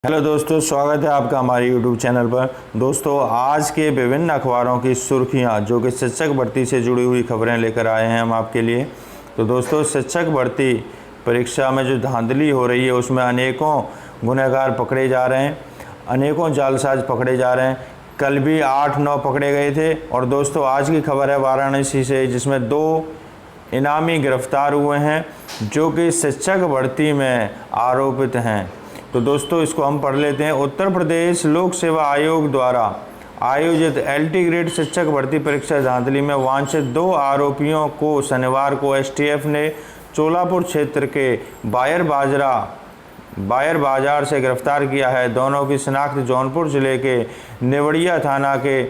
Hello दोस्तों, स्वागत है आपका हमारे यूट्यूब चैनल पर। दोस्तों, आज के विभिन्न अखबारों की सुर्खियां जो कि शिक्षक भर्ती से जुड़ी हुई खबरें लेकर आए हैं हम आपके लिए। तो दोस्तों, शिक्षक भर्ती परीक्षा में जो धांधली हो रही है उसमें अनेकों गुनहगार पकड़े जा रहे हैं, अनेकों जालसाज पकड़े जा रहे हैं। कल भी 8-9 पकड़े गए थे। और दोस्तों, आज की खबर है वाराणसी से, जिसमें 2 इनामी गिरफ्तार हुए हैं जो कि शिक्षक भर्ती में आरोपित हैं। तो दोस्तों, इसको हम पढ़ लेते हैं। उत्तर प्रदेश लोक सेवा आयोग द्वारा आयोजित एलटी ग्रेड शिक्षक भर्ती परीक्षा धांधली में वांछित 2 आरोपियों को शनिवार को एसटीएफ ने चोलापुर क्षेत्र के बायर बाजार से गिरफ्तार किया है। दोनों की शिनाख्त जौनपुर जिले के नेवड़िया थाना के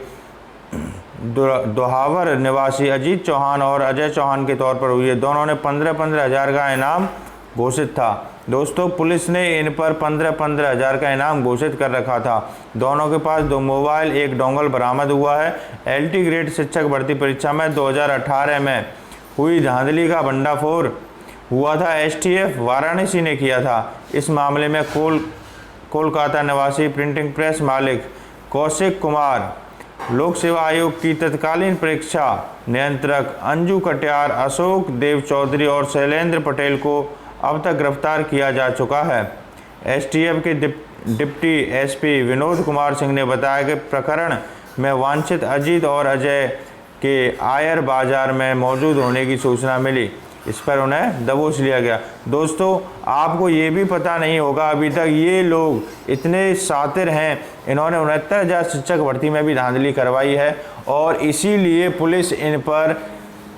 दोहावर निवासी अजीत चौहान और अजय चौहान के तौर पर हुई है। दोनों ने 15-15 हज़ार का इनाम घोषित था। दोस्तों, पुलिस ने इन पर 15-15 हज़ार का इनाम घोषित कर रखा था। दोनों के पास 2 मोबाइल, 1 डोंगल बरामद हुआ है। एलटी ग्रेड शिक्षक भर्ती परीक्षा में 2018 में हुई धांधली का भंडाफोड़ हुआ था। एसटीएफ वाराणसी ने किया था। इस मामले में कोलकाता निवासी प्रिंटिंग प्रेस मालिक कौशिक कुमार, लोक सेवा आयोग की तत्कालीन परीक्षा नियंत्रक अंजू कटियार, अशोक देव चौधरी और शैलेंद्र पटेल को अब तक गिरफ्तार किया जा चुका है। एसटीएफ के डिप्टी एसपी विनोद कुमार सिंह ने बताया कि प्रकरण में वांछित अजीत और अजय के आयर बाजार में मौजूद होने की सूचना मिली। इस पर उन्हें दबोच लिया गया। दोस्तों, आपको ये भी पता नहीं होगा, अभी तक ये लोग इतने शातिर हैं, इन्होंने 69,000 शिक्षक भर्ती में भी धांधली करवाई है और इसीलिए पुलिस इन पर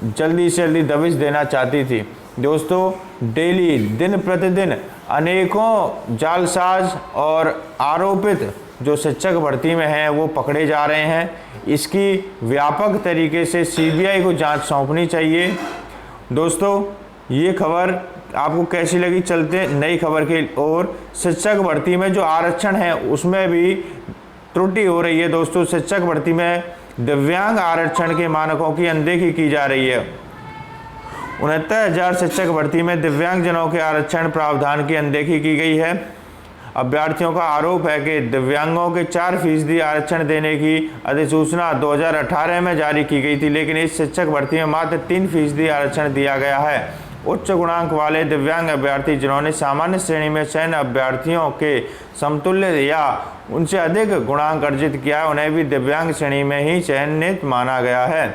जल्दी से जल्दी दबिश देना चाहती थी। दोस्तों, डेली दिन प्रतिदिन अनेकों जालसाज और आरोपित जो शिक्षक भर्ती में हैं वो पकड़े जा रहे हैं। इसकी व्यापक तरीके से सीबीआई को जांच सौंपनी चाहिए। दोस्तों, ये खबर आपको कैसी लगी? चलते नई खबर की ओर। शिक्षक भर्ती में जो आरक्षण है उसमें भी त्रुटि हो रही है। दोस्तों, शिक्षक भर्ती में दिव्यांग आरक्षण के मानकों की अनदेखी की जा रही है। 69,000 शिक्षक भर्ती में दिव्यांगजनों के आरक्षण प्रावधान की अनदेखी की गई है। अभ्यर्थियों का आरोप है कि दिव्यांगों के 4% आरक्षण देने की अधिसूचना 2018 में जारी की गई थी, लेकिन इस शिक्षक भर्ती में मात्र 3% आरक्षण दिया गया है। उच्च गुणांक वाले दिव्यांग अभ्यर्थी जिन्होंने सामान्य श्रेणी में चयन अभ्यर्थियों के समतुल्य या उनसे अधिक गुणांक अर्जित किया है, उन्हें भी दिव्यांग श्रेणी में ही चयनित माना गया है।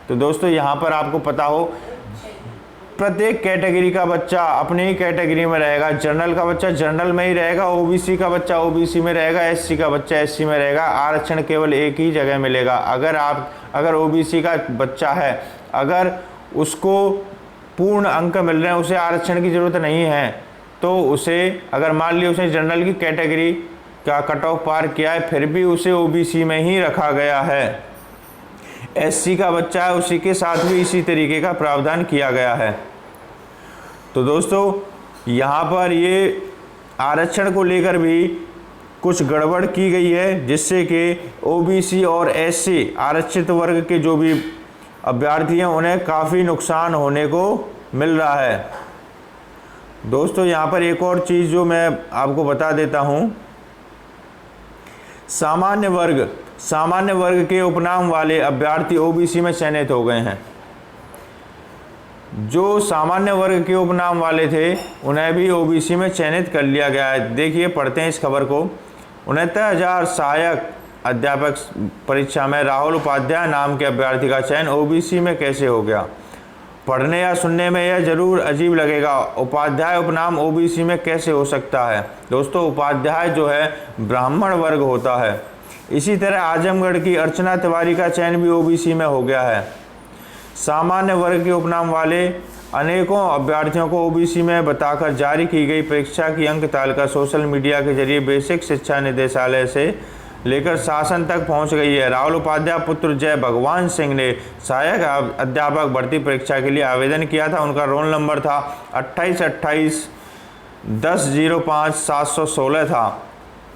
तो दोस्तों, यहाँ पर आपको पता हो, प्रत्येक कैटेगरी का बच्चा अपनी ही कैटेगरी में रहेगा। जनरल का बच्चा जनरल में ही रहेगा, ओबीसी का बच्चा ओबीसी में रहेगा, एससी का बच्चा एससी में रहेगा। आरक्षण केवल एक ही जगह मिलेगा। अगर ओबीसी का बच्चा है, अगर उसको पूर्ण अंक मिल रहे हैं, उसे आरक्षण की ज़रूरत नहीं है, तो उसे, अगर मान ली उसने जनरल की कैटेगरी का कट ऑफ पार किया है, फिर भी उसे ओबीसी में ही रखा गया है। एससी का बच्चा है, उसी के साथ भी इसी तरीके का प्रावधान किया गया है। तो दोस्तों, यहाँ पर ये आरक्षण को लेकर भी कुछ गड़बड़ की गई है, जिससे कि ओबीसी और एससी आरक्षित वर्ग के जो भी अभ्यर्थी हैं उन्हें काफ़ी नुकसान होने को मिल रहा है। दोस्तों, यहाँ पर एक और चीज़ जो मैं आपको बता देता हूँ, सामान्य वर्ग के उपनाम वाले अभ्यर्थी ओबीसी में चयनित हो गए हैं। जो सामान्य वर्ग के उपनाम वाले थे उन्हें भी ओबीसी में चयनित कर लिया गया है। देखिए, पढ़ते हैं इस खबर को। 69,000 सहायक अध्यापक परीक्षा में राहुल उपाध्याय नाम के अभ्यर्थी का चयन ओबीसी में कैसे हो गया? पढ़ने या सुनने में यह जरूर अजीब लगेगा। उपाध्याय उपनाम ओबीसी में कैसे हो सकता है? दोस्तों, उपाध्याय जो है ब्राह्मण वर्ग होता है। इसी तरह आजमगढ़ की अर्चना तिवारी का चयन भी ओबीसी में हो गया है। सामान्य वर्ग के उपनाम वाले अनेकों अभ्यर्थियों को ओबीसी में बताकर जारी की गई परीक्षा की अंक तालिका सोशल मीडिया के जरिए बेसिक शिक्षा निदेशालय से लेकर शासन तक पहुंच गई है। राहुल उपाध्याय पुत्र जय भगवान सिंह ने सहायक अध्यापक भर्ती परीक्षा के लिए आवेदन किया था। उनका रोल नंबर था 28-28-10-05-716 था।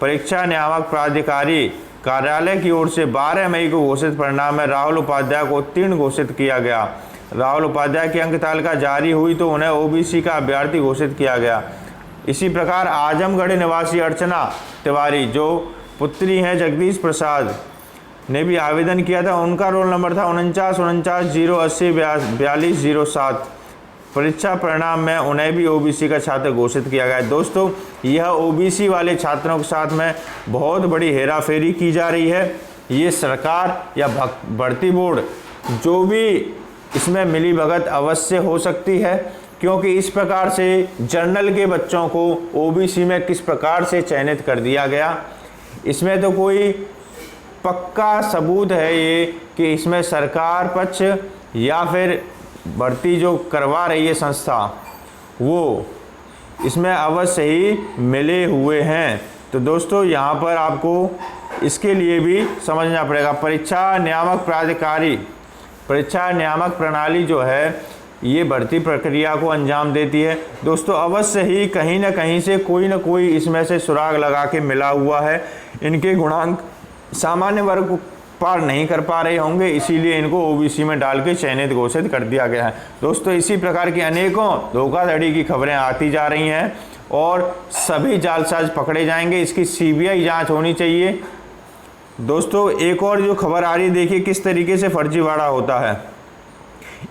परीक्षा नियामक प्राधिकारी कार्यालय की ओर से 12 मई को घोषित परिणाम में राहुल उपाध्याय को उत्तीर्ण घोषित किया गया। राहुल उपाध्याय की अंक तालिका जारी हुई तो उन्हें ओबीसी का अभ्यर्थी घोषित किया गया। इसी प्रकार आजमगढ़ निवासी अर्चना तिवारी जो पुत्री हैं जगदीश प्रसाद ने भी आवेदन किया था। उनका रोल नंबर था 49 परीक्षा परिणाम में उन्हें भी ओबीसी का छात्र घोषित किया गया है। दोस्तों, यह ओबीसी वाले छात्रों के साथ में बहुत बड़ी हेराफेरी की जा रही है। ये सरकार या भर्ती बोर्ड जो भी इसमें मिलीभगत अवश्य हो सकती है, क्योंकि इस प्रकार से जनरल के बच्चों को ओबीसी में किस प्रकार से चयनित कर दिया गया, इसमें तो कोई पक्का सबूत है ये कि इसमें सरकार पक्ष या फिर भर्ती जो करवा रही है संस्था वो इसमें अवश्य ही मिले हुए हैं। तो दोस्तों, यहाँ पर आपको इसके लिए भी समझना पड़ेगा। परीक्षा नियामक प्रणाली जो है ये भर्ती प्रक्रिया को अंजाम देती है। दोस्तों, अवश्य ही कहीं ना कहीं से कोई ना कोई इसमें से सुराग लगा के मिला हुआ है। इनके गुणांक सामान्य वर्ग को पार नहीं कर पा रहे होंगे, इसीलिए इनको ओबीसी में डाल के चयनित घोषित कर दिया गया है। दोस्तों, इसी प्रकार की अनेकों धोखाधड़ी की खबरें आती जा रही हैं और सभी जालसाज पकड़े जाएंगे। इसकी सीबीआई जांच होनी चाहिए। दोस्तों, एक और जो खबर आ रही है, देखिए किस तरीके से फर्जीवाड़ा होता है।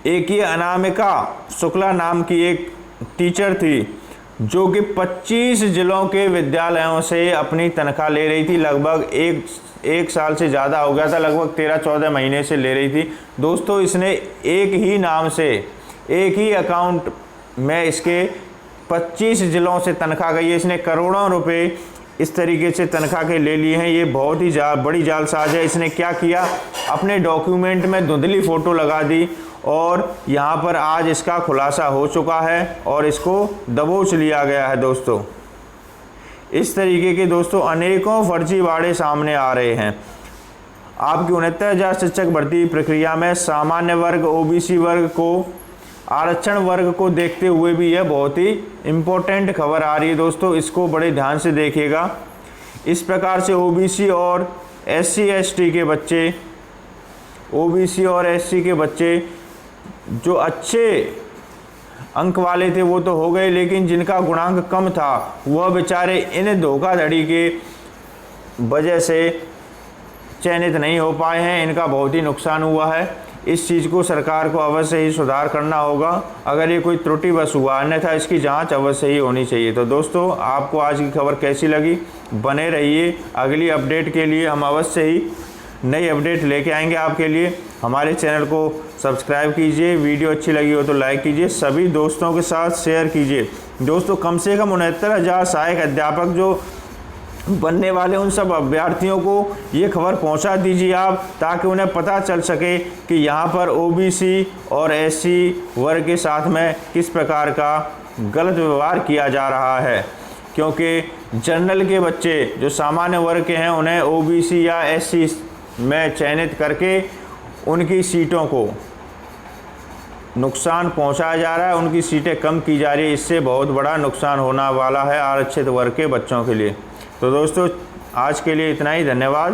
एक ये अनामिका शुक्ला नाम की एक टीचर थी जो कि 25 जिलों के विद्यालयों से अपनी तनख्वाह ले रही थी। लगभग एक साल से ज़्यादा हो गया था, लगभग 13-14 महीने से ले रही थी। दोस्तों, इसने एक ही नाम से एक ही अकाउंट में इसके 25 जिलों से तनख्वाह गई है। इसने करोड़ों रुपए इस तरीके से तनख्वाह के ले लिए हैं। ये बहुत ही बड़ी जालसाज है। इसने क्या किया, अपने डॉक्यूमेंट में धुंधली फ़ोटो लगा दी और यहाँ पर आज इसका खुलासा हो चुका है और इसको दबोच लिया गया है। दोस्तों, इस तरीके के दोस्तों अनेकों फर्जीवाड़े सामने आ रहे हैं। आपकी 69,000 शिक्षक भर्ती प्रक्रिया में सामान्य वर्ग, ओबीसी वर्ग को, आरक्षण वर्ग को देखते हुए भी यह बहुत ही इम्पोर्टेंट खबर आ रही है। दोस्तों, इसको बड़े ध्यान से देखिएगा। इस प्रकार से ओबीसी और एससी एसटी के बच्चे, ओबीसी और एससी के बच्चे जो अच्छे अंक वाले थे वो तो हो गए, लेकिन जिनका गुणांक कम था वह बेचारे इन धोखाधड़ी के वजह से चयनित नहीं हो पाए हैं। इनका बहुत ही नुकसान हुआ है। इस चीज़ को सरकार को अवश्य ही सुधार करना होगा अगर ये कोई त्रुटिवश हुआ, अन्यथा इसकी जांच अवश्य ही होनी चाहिए। तो दोस्तों, आपको आज की खबर कैसी लगी, बने रहिए। अगली अपडेट के लिए हम अवश्य ही नई अपडेट लेके आएंगे आपके लिए। हमारे चैनल को सब्सक्राइब कीजिए, वीडियो अच्छी लगी हो तो लाइक कीजिए, सभी दोस्तों के साथ शेयर कीजिए। दोस्तों, कम से कम 69,000 सहायक अध्यापक जो बनने वाले उन सब अभ्यर्थियों को ये खबर पहुंचा दीजिए आप, ताकि उन्हें पता चल सके कि यहाँ पर ओबीसी और एससी वर्ग के साथ में किस प्रकार का गलत व्यवहार किया जा रहा है। क्योंकि जनरल के बच्चे जो सामान्य वर्ग के हैं उन्हें ओबीसी या एससी में चयनित करके उनकी सीटों को नुकसान पहुंचाया जा रहा है, उनकी सीटें कम की जा रही है। इससे बहुत बड़ा नुकसान होने वाला है आरक्षित वर्ग के बच्चों के लिए। तो दोस्तों, आज के लिए इतना ही। धन्यवाद।